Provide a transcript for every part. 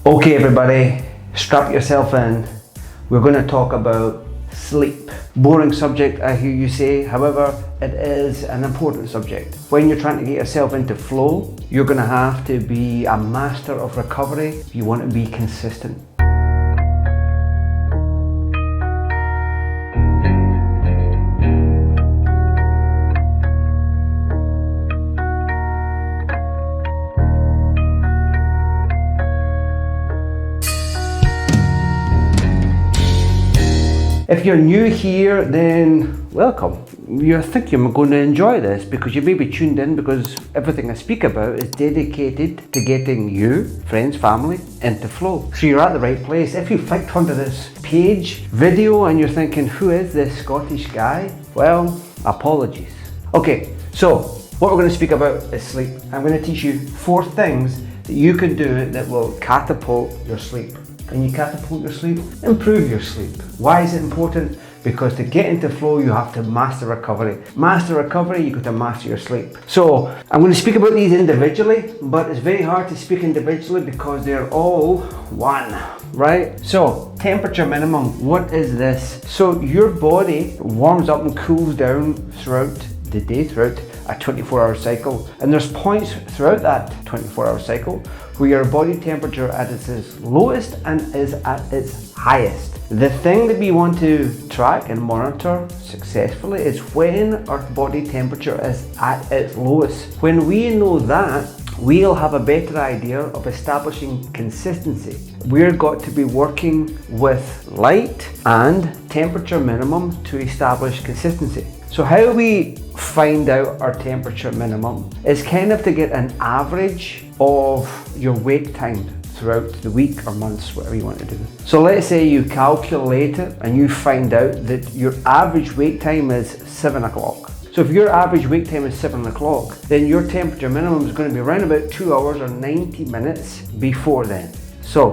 Okay everybody, strap yourself in. We're going to talk about sleep. Boring subject, I hear you say, however, it is an important subject. When you're trying to get yourself into flow, you're going to have to be a master of recovery if you want to be consistent. If you're new here, then welcome. I think you're going to enjoy this because you may be tuned in because everything I speak about is dedicated to getting you, friends, family, into flow. So you're at the right place. If you flicked onto this page, video, and you're thinking, who is this Scottish guy? Well, apologies. Okay, so what we're going to speak about is sleep. I'm going to teach you 4 things that you can do that will catapult your sleep. Can you catapult your sleep? Improve your sleep. Why is it important? Because to get into flow, you have to master recovery. Master recovery, you got to master your sleep. So I'm going to speak about these individually, but it's very hard to speak individually because they're all one, right? So temperature minimum, what is this? So your body warms up and cools down throughout the day, throughout a 24-hour cycle, and there's points throughout that 24-hour cycle where your body temperature at its lowest and is at its highest. The thing that we want to track and monitor successfully is when our body temperature is at its lowest. When we know that, we'll have a better idea of establishing consistency. We're got to be working with light and temperature minimum to establish consistency. So how we find out our temperature minimum is kind of to get an average of your wake time throughout the week or months, whatever you want to do. So let's say you calculate it and you find out that your average wake time is 7 o'clock. So if your average wake time is 7 o'clock, then your temperature minimum is going to be around about 2 hours or 90 minutes before then. So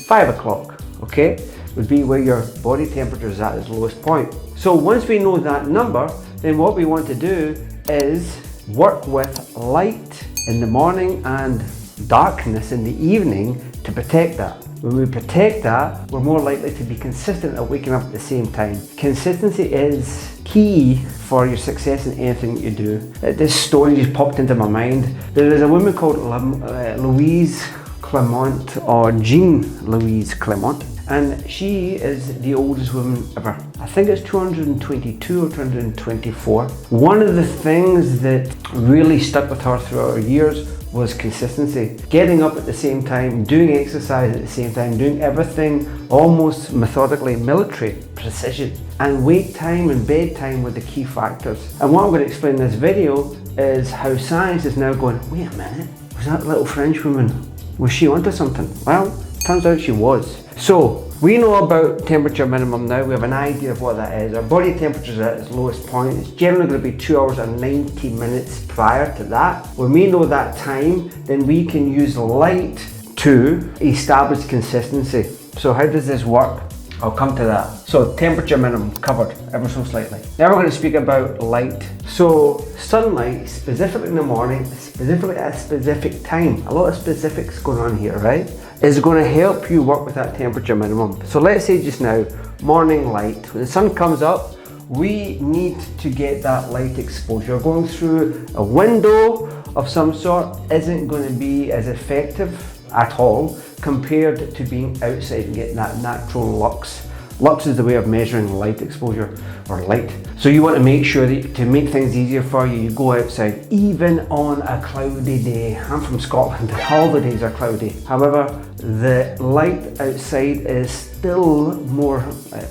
5 o'clock, okay, would be where your body temperature is at its lowest point. So once we know that number, then what we want to do is work with light in the morning and darkness in the evening to protect that. When we protect that, we're more likely to be consistent at waking up at the same time. Consistency is key for your success in anything that you do. This story just popped into my mind. There is a woman called Louise Clement, or Jeanne Louise Clement, and she is the oldest woman ever. I think it's 222 or 224. One of the things that really stuck with her throughout her years was consistency. Getting up at the same time, doing exercise at the same time, doing everything almost methodically, military precision. And wake time and bedtime were the key factors. And what I'm going to explain in this video is how science is now going, wait a minute, was that little French woman, was she onto something? Well, turns out she was. So we know about temperature minimum now. We have an idea of what that is. Our body temperature is at its lowest point. It's generally going to be 2 hours and 90 minutes prior to that. When we know that time, then we can use light to establish consistency. So how does this work? I'll come to that. So temperature minimum covered ever so slightly. Now we're going to speak about light. So sunlight, specifically in the morning, specifically at a specific time, a lot of specifics going on here, right, is going to help you work with that temperature minimum. So let's say just now, morning light. When the sun comes up, we need to get that light exposure. Going through a window of some sort isn't going to be as effective at all compared to being outside and getting that natural lux. Lux is the way of measuring light exposure or light. So you want to make sure that to make things easier for you, you go outside even on a cloudy day. I'm from Scotland, all the days are cloudy. However, the light outside is still more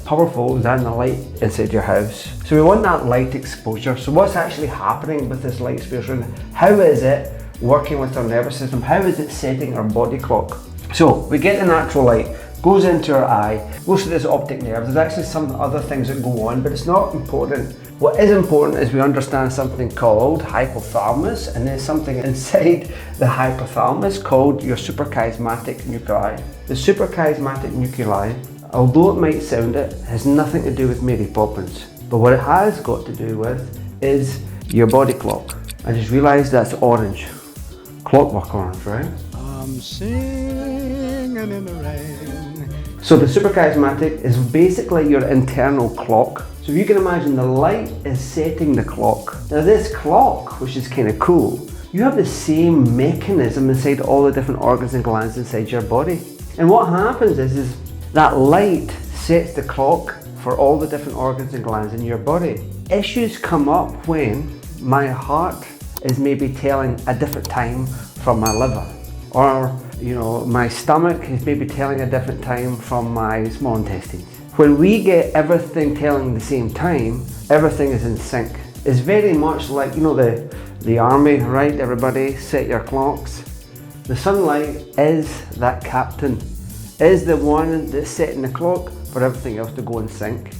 powerful than the light inside your house. So we want that light exposure. So what's actually happening with this light exposure? How is it working with our nervous system? How is it setting our body clock? So we get the natural light, goes into our eye, goes to this optic nerve. There's actually some other things that go on, but it's not important. What is important is we understand something called hypothalamus, and there's something inside the hypothalamus called your suprachiasmatic nuclei. The suprachiasmatic nuclei, although it might sound it, has nothing to do with Mary Poppins. But what it has got to do with is your body clock. I just realised that's orange. clockwork orange, right? I'm singing in the rain. So the suprachiasmatic is basically your internal clock. So if you can imagine, the light is setting the clock. Now this clock, which is kind of cool, you have the same mechanism inside all the different organs and glands inside your body. And what happens is that light sets the clock for all the different organs and glands in your body. Issues come up when my heart is maybe telling a different time from my liver, or my stomach is maybe telling a different time from my small intestines. When we get everything telling the same time, everything is in sync. It's very much like, the army, right? Everybody set your clocks. The sunlight is that captain, is the one that's setting the clock for everything else to go in sync.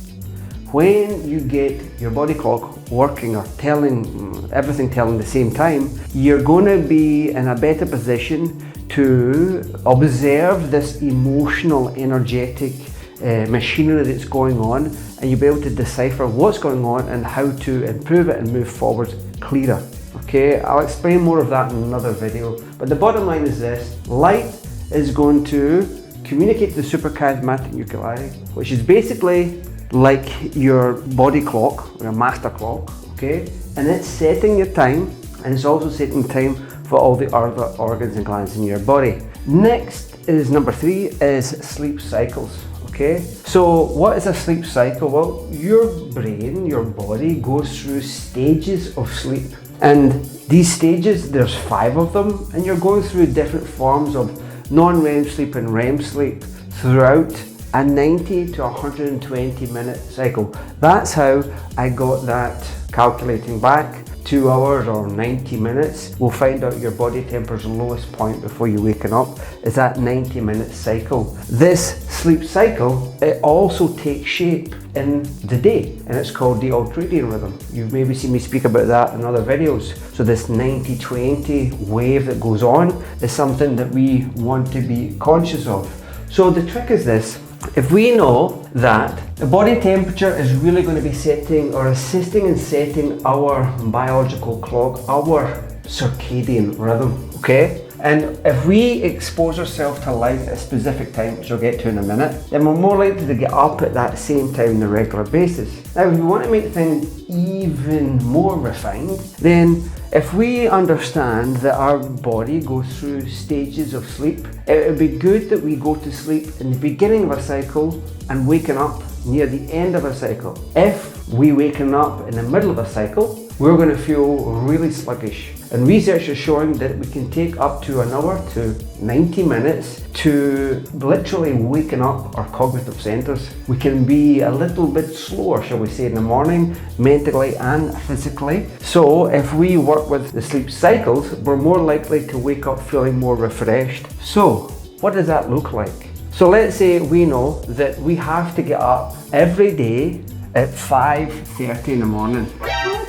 When you get your body clock working or everything telling the same time, you're going to be in a better position to observe this emotional, energetic machinery that's going on, and you'll be able to decipher what's going on and how to improve it and move forward clearer. Okay, I'll explain more of that in another video, but the bottom line is this: light is going to communicate to the suprachiasmatic nuclei, which is basically like your body clock, your master clock, okay? And it's setting your time, and it's also setting time for all the other organs and glands in your body. Next is number 3 is sleep cycles, okay? So what is a sleep cycle? Well, your brain, your body goes through stages of sleep. And these stages, there's 5 of them, and you're going through different forms of non-REM sleep and REM sleep throughout a 90 to 120 minute cycle. That's how I got that calculating back. 2 hours or 90 minutes will find out your body temperature's lowest point before you waken up is that 90-minute cycle. This sleep cycle, it also takes shape in the day, and it's called the ultradian rhythm. You've maybe seen me speak about that in other videos. So this 90-20 wave that goes on is something that we want to be conscious of. So the trick is this: if we know that the body temperature is really going to be setting or assisting in setting our biological clock, our circadian rhythm, okay? And if we expose ourselves to light at a specific time, which we'll get to in a minute, then we're more likely to get up at that same time on a regular basis. Now, if we want to make things even more refined, then if we understand that our body goes through stages of sleep, it would be good that we go to sleep in the beginning of a cycle and waken up near the end of a cycle. If we waken up in the middle of a cycle, we're going to feel really sluggish. And research is showing that we can take up to an hour to 90 minutes to literally waken up our cognitive centers. We can be a little bit slower, shall we say, in the morning, mentally and physically. So if we work with the sleep cycles, we're more likely to wake up feeling more refreshed. So what does that look like? So let's say we know that we have to get up every day at 5:30 in the morning. What?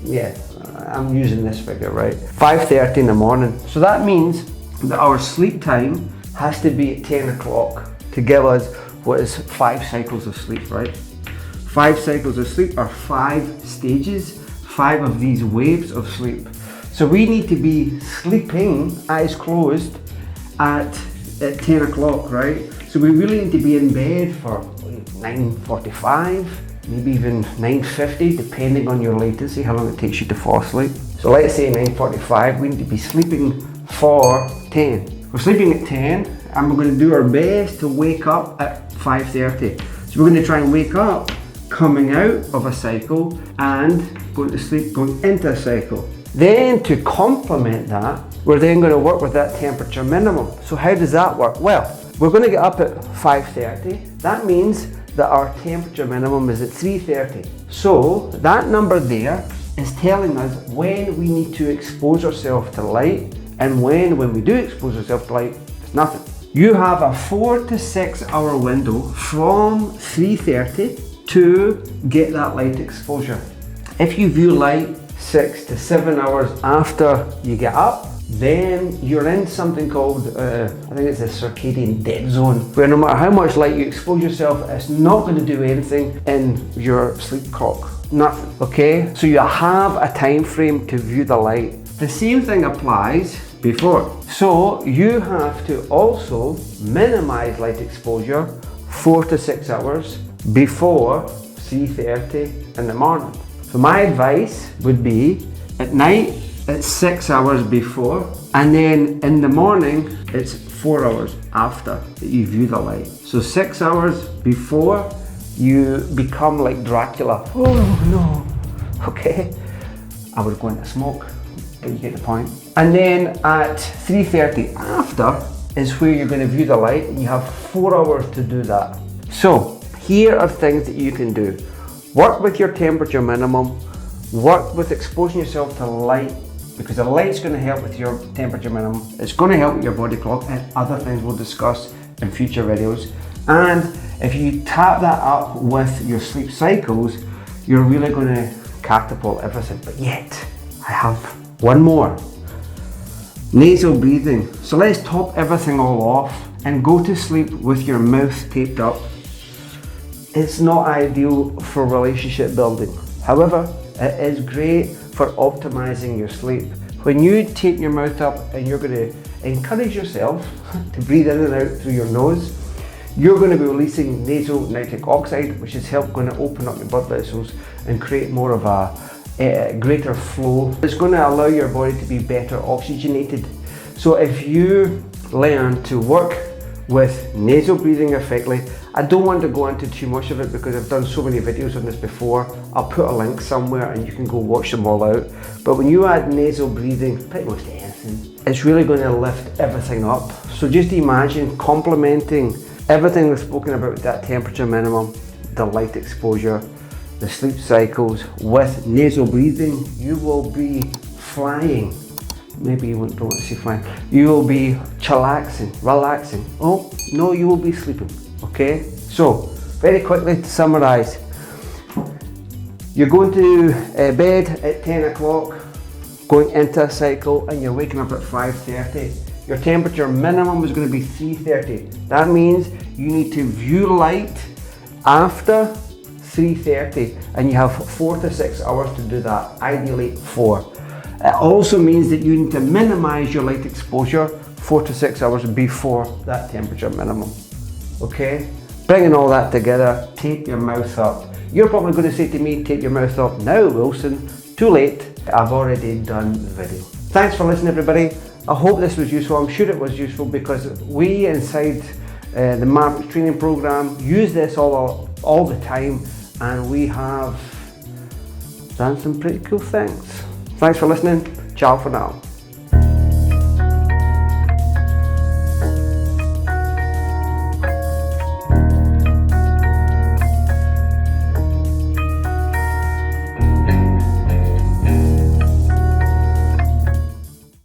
Yeah, I'm using this figure, right? 5:30 in the morning. So that means that our sleep time has to be at 10 o'clock to give us what is 5 cycles of sleep, right? 5 cycles of sleep are 5 stages, 5 of these waves of sleep. So we need to be sleeping, eyes closed, at 10 o'clock, right? So we really need to be in bed for 9:45, maybe even 9:50, depending on your latency, how long it takes you to fall asleep. So let's say 9:45, we need to be sleeping for 10. We're sleeping at 10, and we're going to do our best to wake up at 5:30. So we're going to try and wake up coming out of a cycle and going to sleep going into a cycle. Then to complement that, we're then going to work with that temperature minimum. So how does that work? Well, we're going to get up at 5:30. That means that our temperature minimum is at 3:30. So that number there is telling us when we need to expose ourselves to light, and when we do expose ourselves to light, it's nothing. You have a 4 to 6 hour window from 3:30 to get that light exposure. If you view light 6 to 7 hours after you get up, then you're in something called, I think it's a circadian dead zone, where no matter how much light you expose yourself, it's not going to do anything in your sleep clock. Nothing, okay? So you have a time frame to view the light. The same thing applies before. So you have to also minimize light exposure 4 to 6 hours before 3:30 in the morning. So my advice would be at night it's 6 hours before, and then in the morning it's 4 hours after that you view the light. So 6 hours before you become like Dracula. Oh no. Okay, I would go into smoke, but you get the point. And then at 3:30 after is where you're going to view the light, and you have 4 hours to do that. So here are things that you can do. Work with your temperature minimum, work with exposing yourself to light, because the light's going to help with your temperature minimum. It's going to help with your body clock and other things we'll discuss in future videos. And if you tap that up with your sleep cycles, you're really going to catapult everything. But yet, I have one more. Nasal breathing. So let's top everything all off and go to sleep with your mouth taped up. It's not ideal for relationship building. However, it is great for optimizing your sleep. When you tape your mouth up and you're going to encourage yourself to breathe in and out through your nose, you're going to be releasing nasal nitric oxide, which is going to open up your blood vessels and create more of a greater flow. It's going to allow your body to be better oxygenated. So if you learn to work with nasal breathing effectively, I don't want to go into too much of it because I've done so many videos on this before. I'll put a link somewhere and you can go watch them all out. But when you add nasal breathing, pretty much to anything, it's really going to lift everything up. So just imagine complementing everything we've spoken about with that temperature minimum, the light exposure, the sleep cycles with nasal breathing. You will be flying. Maybe you don't want to say flying. You will be chillaxing, relaxing. Oh, no, you will be sleeping, okay? So, very quickly to summarize. You're going to bed at 10 o'clock, going into a cycle, and you're waking up at 5:30. Your temperature minimum is going to be 3:30. That means you need to view light after 3:30, and you have 4 to 6 hours to do that, ideally 4. It also means that you need to minimize your light exposure 4 to 6 hours before that temperature minimum. Okay? Bringing all that together, tape your mouth up. You're probably going to say to me, tape your mouth up now, Wilson. Too late. I've already done the video. Thanks for listening, everybody. I hope this was useful. I'm sure it was useful because we inside the Mavericks training program use this all the time, and we have done some pretty cool things. Thanks for listening. Ciao for now.